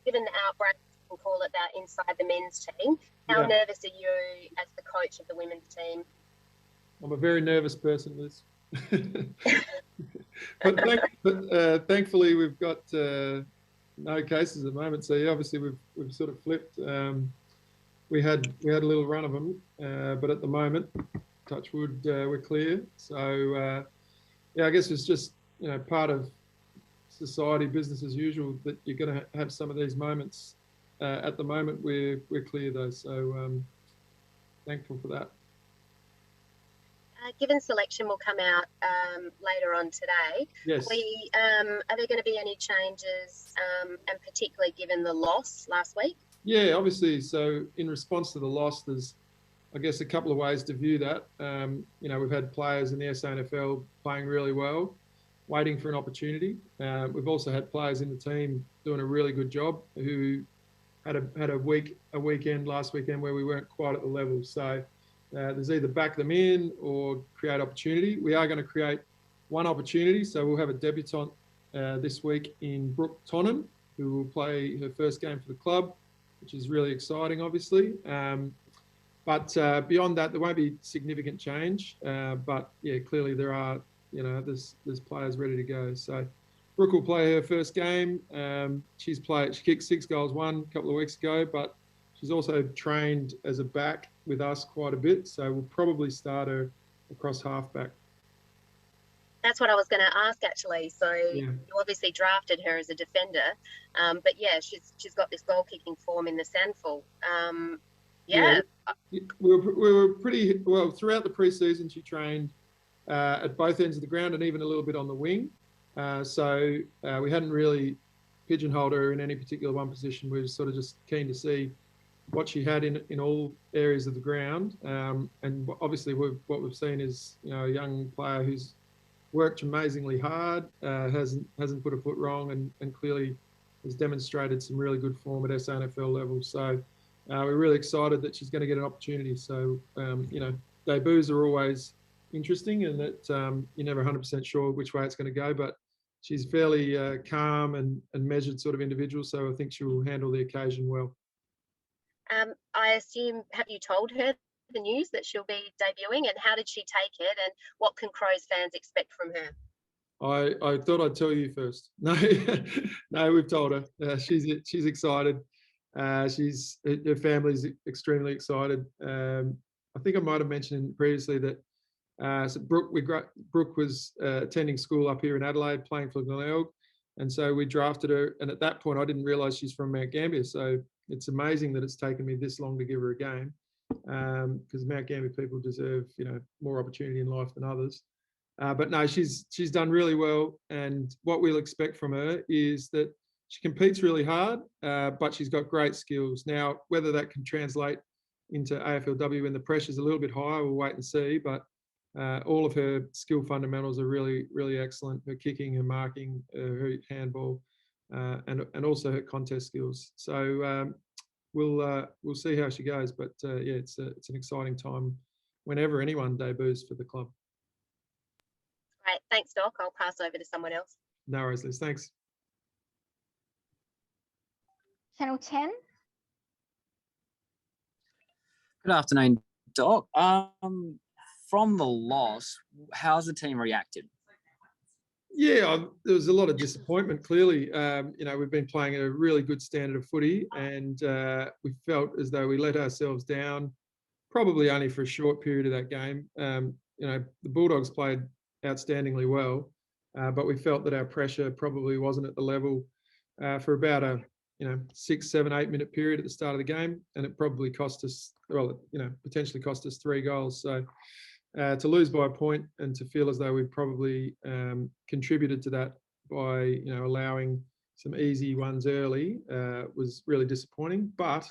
given the outbreak, we can call it that, inside the men's team. How nervous are you as the coach of the women's team? I'm a very nervous person, Liz. but thankfully we've got no cases at the moment. So yeah, obviously we've sort of flipped. We had a little run of them, but at the moment, touch wood, we're clear. So yeah, I guess it's just part of society, business as usual, that you're going to have some of these moments. At the moment, we're clear though, so thankful for that. Given selection will come out later on today, yes. Are there going to be any changes, and particularly given the loss last week? Yeah, obviously. So in response to the loss, there's, I guess, a couple of ways to view that. We've had players in the SANFL playing really well, waiting for an opportunity. We've also had players in the team doing a really good job who had a weekend last weekend where we weren't quite at the level. So there's either back them in or create opportunity. We are going to create one opportunity. So we'll have a debutante this week in Brooke Tonham, who will play her first game for the club, which is really exciting, obviously. But beyond that, there won't be significant change. But yeah, clearly there are, there's players ready to go. So Brooke will play her first game. She kicked 6 goals, a couple of weeks ago, but she's also trained as a back with us quite a bit. So we'll probably start her across halfback. That's what I was going to ask, actually. So you obviously drafted her as a defender, but yeah, she's got this goal kicking form in the SANFL. We were pretty well throughout the pre-season. She trained at both ends of the ground and even a little bit on the wing. So we hadn't really pigeonholed her in any particular one position. We were sort of just keen to see what she had in all areas of the ground. And obviously what we've seen is a young player who's worked amazingly hard, hasn't put a foot wrong, and clearly has demonstrated some really good form at SANFL level. So we're really excited that she's going to get an opportunity. So, debuts are always interesting, and that you're never 100% sure which way it's going to go, but she's fairly calm and measured sort of individual. So I think she will handle the occasion well. I assume, have you told her the news that she'll be debuting, and how did she take it, and what can Crows fans expect from her? I thought I'd tell you first. No, we've told her. She's excited. Her family's extremely excited. I think I might have mentioned previously that so Brooke was attending school up here in Adelaide, playing for Glenelg, and so we drafted her. And at that point, I didn't realise she's from Mount Gambier. So it's amazing that it's taken me this long to give her a game, because Mount Gambier people deserve more opportunity in life than others. But no, she's done really well, and what we'll expect from her is that she competes really hard, but she's got great skills. Now, whether that can translate into AFLW when the pressure's a little bit higher, we'll wait and see. But all of her skill fundamentals are really, really excellent. Her kicking, her marking, her handball, and also her contest skills. So we'll see how she goes. But yeah, it's an exciting time whenever anyone debuts for the club. Great, thanks, Doc. I'll pass over to someone else. No worries, Liz. Thanks. Channel 10. Good afternoon, Doc. From the loss, how's the team reacted? Yeah, there was a lot of disappointment, clearly. We've been playing at a really good standard of footy, and we felt as though we let ourselves down, probably only for a short period of that game. The Bulldogs played outstandingly well, but we felt that our pressure probably wasn't at the level for about a 6, 7, 8 minute period at the start of the game, and it probably cost us, potentially cost us 3 goals. So to lose by a point and to feel as though we probably contributed to that by allowing some easy ones early was really disappointing. But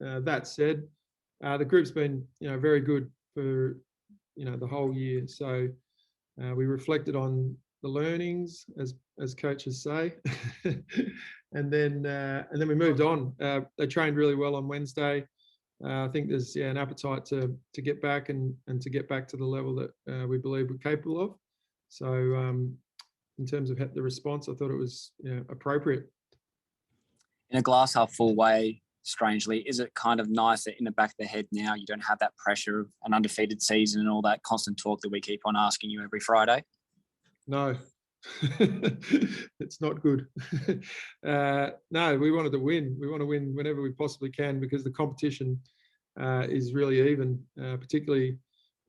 that said, the group's been very good for the whole year. So we reflected on the learnings, as coaches say, and then we moved on. They trained really well on Wednesday. I think there's an appetite to get back and to get back to the level that we believe we're capable of. So in terms of the response, I thought it was appropriate. In a glass half full way, strangely, is it kind of nice that in the back of the head now you don't have that pressure of an undefeated season and all that constant talk that we keep on asking you every Friday? No, it's not good. No, we wanted to win. We want to win whenever we possibly can because the competition is really even, particularly,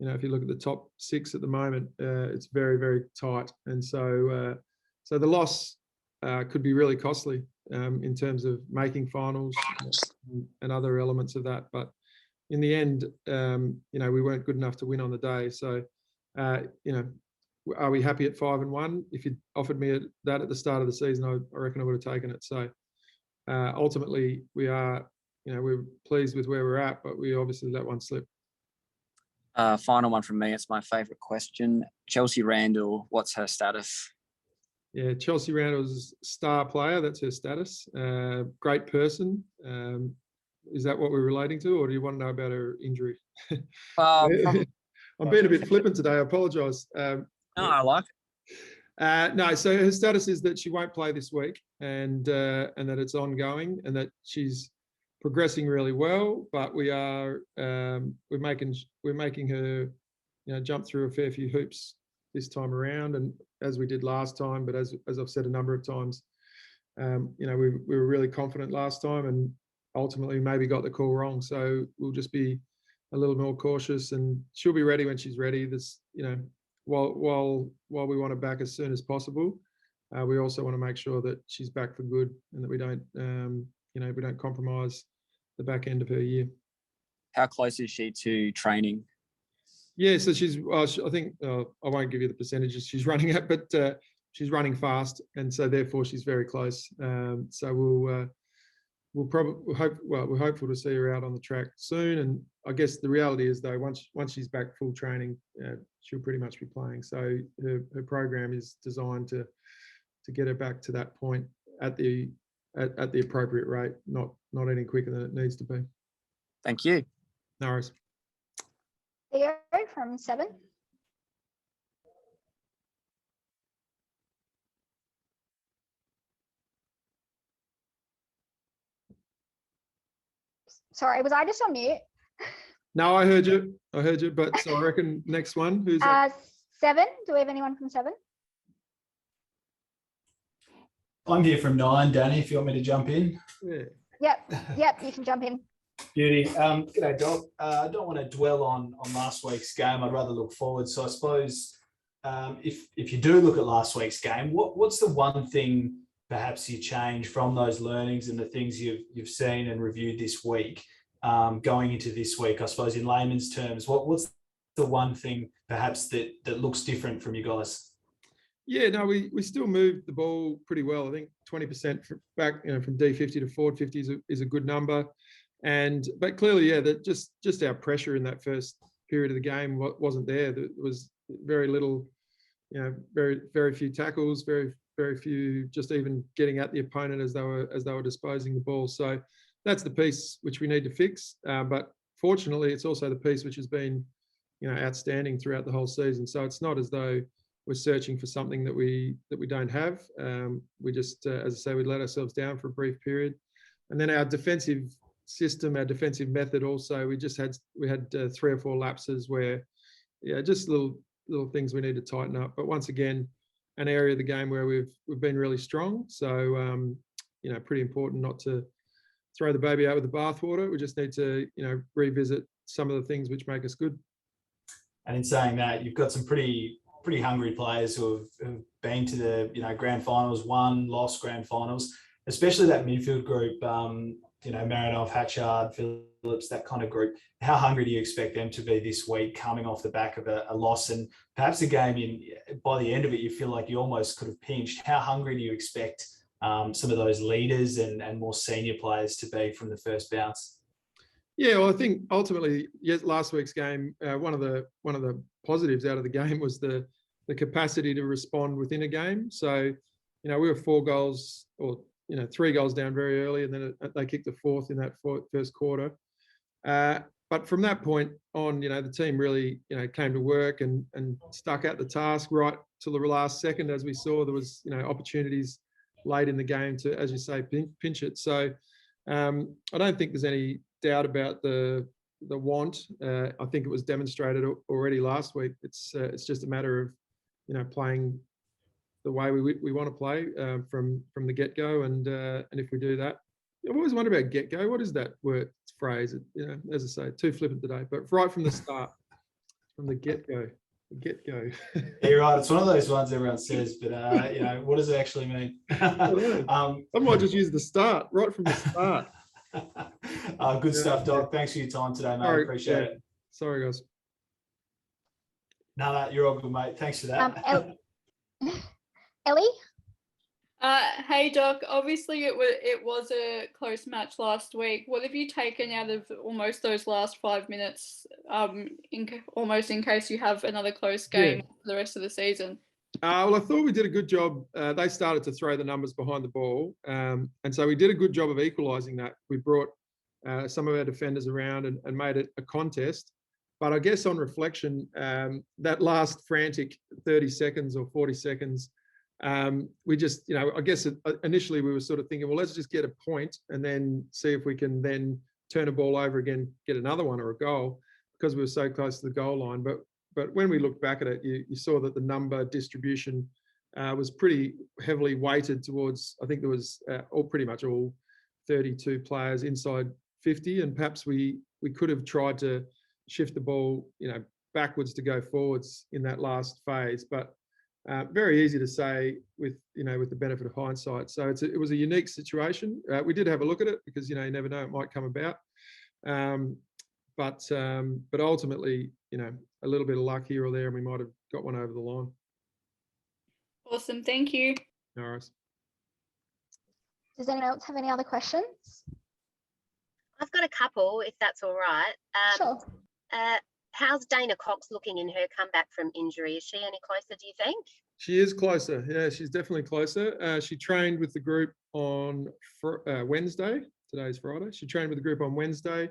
if you look at the top 6 at the moment, it's very, very tight. And so the loss could be really costly in terms of making finals and other elements of that. But in the end, we weren't good enough to win on the day. So, are we happy at 5-1? If you'd offered me that at the start of the season, I reckon I would have taken it. So ultimately, we're pleased with where we're at, but we obviously let one slip. Final one from me. It's my favourite question. Chelsea Randall, what's her status? Yeah, Chelsea Randall's a star player. That's her status. Great person. Is that what we're relating to, or do you want to know about her injury? I'm being a bit flippant today. I apologise. No, I like it. No, so her status is that she won't play this week, and that it's ongoing, and that she's progressing really well. But we're making her, jump through a fair few hoops this time around, and as we did last time. But as I've said a number of times, we were really confident last time, and ultimately maybe got the call wrong. So we'll just be a little more cautious, and she'll be ready when she's ready. This, while we want her back as soon as possible, we also want to make sure that she's back for good, and that we don't compromise the back end of her year. How close is she to training? Yeah, so she's. I think I won't give you the percentages she's running at, but she's running fast, and so therefore she's very close. So we're hopeful to see her out on the track soon. And I guess the reality is, though, once she's back full training, she'll pretty much be playing. So her program is designed to get her back to that point at the appropriate rate, not any quicker than it needs to be. Thank you. No worries. Theo from 7. Sorry, was I just on mute? No, I heard you. But so I reckon next one. Who's that? 7. Do we have anyone from 7? I'm here from 9, Danny, if you want me to jump in. Yeah. Yep, you can jump in. Beauty. G'day, Doc. I don't want to dwell on last week's game. I'd rather look forward. So I suppose if you do look at last week's game, what's the one thing perhaps you change from those learnings and the things you've seen and reviewed this week, going into this week? I suppose in layman's terms, what's the one thing perhaps that looks different from you guys? Yeah, no, we still moved the ball pretty well. I think 20% back, from D50 to forward 50 is a good number. But clearly, yeah, that just our pressure in that first period of the game wasn't there. There was very little, very, very few tackles, very, very few just even getting at the opponent as they were disposing the ball. So that's the piece which we need to fix. But fortunately, it's also the piece which has been, outstanding throughout the whole season. So it's not as though we're searching for something that we don't have. We just, as I say, we let ourselves down for a brief period, and then our defensive system, our defensive method also, we had 3 or 4 lapses where, just little things we need to tighten up. But once again, an area of the game where we've been really strong. So pretty important not to throw the baby out with the bathwater. We just need to revisit some of the things which make us good. And in saying that, you've got some pretty hungry players who have been to the grand finals, won, lost grand finals, especially that midfield group. Marinov, Hatchard, Phillips, that kind of group. How hungry do you expect them to be this week, coming off the back of a loss and perhaps a game by the end of it you feel like you almost could have pinched? How hungry do you expect some of those leaders and more senior players to be from the first bounce? Yeah, well, I think ultimately, yes, last week's game, one of the positives out of the game was the capacity to respond within a game. So, we were 4 goals or 3 goals down very early, and then they kicked the 4th in that first quarter. But from that point on, the team really, came to work and stuck out the task right till the last second. As we saw, there was, opportunities late in the game to, as you say, pinch it. So I don't think there's any doubt about the want. I think it was demonstrated already last week. It's just a matter of, you know, playing the way we want to play from the get-go, and if we do that, I've always wondered about get-go. What is that word phrase? You know, as I say, too flippant today, but right from the start, from the get-go. Get-go. Yeah, you're right. It's one of those ones everyone says, but you know, what does it actually mean? I might just use the start, right from the start. Good stuff, Doc. Thanks for your time today, mate. Sorry, Appreciate it. Sorry, guys. No, you're all good, mate. Thanks for that. Ellie? Hey Doc, obviously it was a close match last week. What have you taken out of almost those last 5 minutes, almost in case you have another close game for the rest of the season? Well, I thought we did a good job. They started to throw the numbers behind the ball, and so we did a good job of equalising that. We brought some of our defenders around and made it a contest. But I guess on reflection, that last frantic 30 seconds or 40 seconds, we just, you know, I guess initially we were sort of thinking, well, let's just get a point and then see if we can then turn a ball over again, get another one or a goal, because we were so close to the goal line. But when we looked back at it, you saw that the number distribution was pretty heavily weighted towards, I think there was pretty much all 32 players inside 50, and perhaps we could have tried to shift the ball, you know, backwards to go forwards in that last phase. But very easy to say with the benefit of hindsight. So it was a unique situation. We did have a look at it because, you know, you never know, it might come about. But ultimately, you know, a little bit of luck here or there, and we might have got one over the line. Awesome, thank you. No worries. Does anyone else have any other questions? I've got a couple, if that's all right. Sure. How's Dana Cox looking in her comeback from injury? Is she any closer, do you think? She is closer. Yeah, she's definitely closer. She trained with the group on Wednesday. Today's Friday. She trained with the group on Wednesday,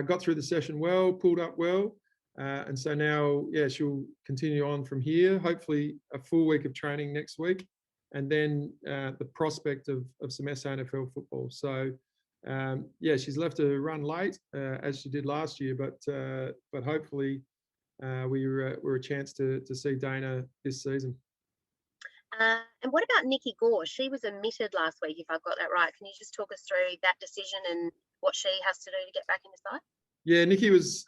got through the session well, pulled up well. And so now, yeah, she'll continue on from here, hopefully a full week of training next week, and then the prospect of some SANFL football. So, yeah, she's left to run late, as she did last year, but hopefully we're a chance to see Dana this season. And what about Nikki Gore? She was omitted last week, if I've got that right. Can you just talk us through that decision and what she has to do to get back in the side? Yeah, Nikki was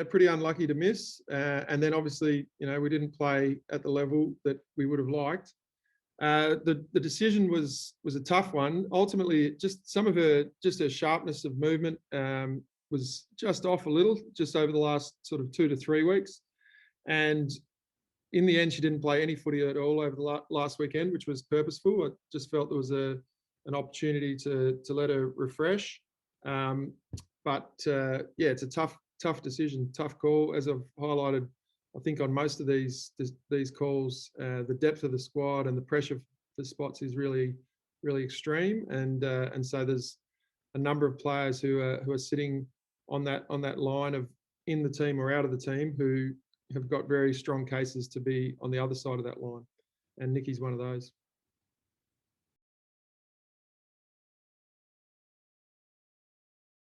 pretty unlucky to miss. And then obviously, you know, we didn't play at the level that we would have liked. The decision was a tough one. Ultimately, just some of her sharpness of movement was just off a little, just over the last sort of 2 to 3 weeks. And in the end, she didn't play any footy at all over the last weekend, which was purposeful. I just felt there was an opportunity to let her refresh. But yeah, it's a tough decision, tough call. As I've highlighted, I think on most of these calls, the depth of the squad and the pressure for spots is really, really extreme. And so there's a number of players who are sitting on that line of in the team or out of the team who have got very strong cases to be on the other side of that line. And Nikki's one of those.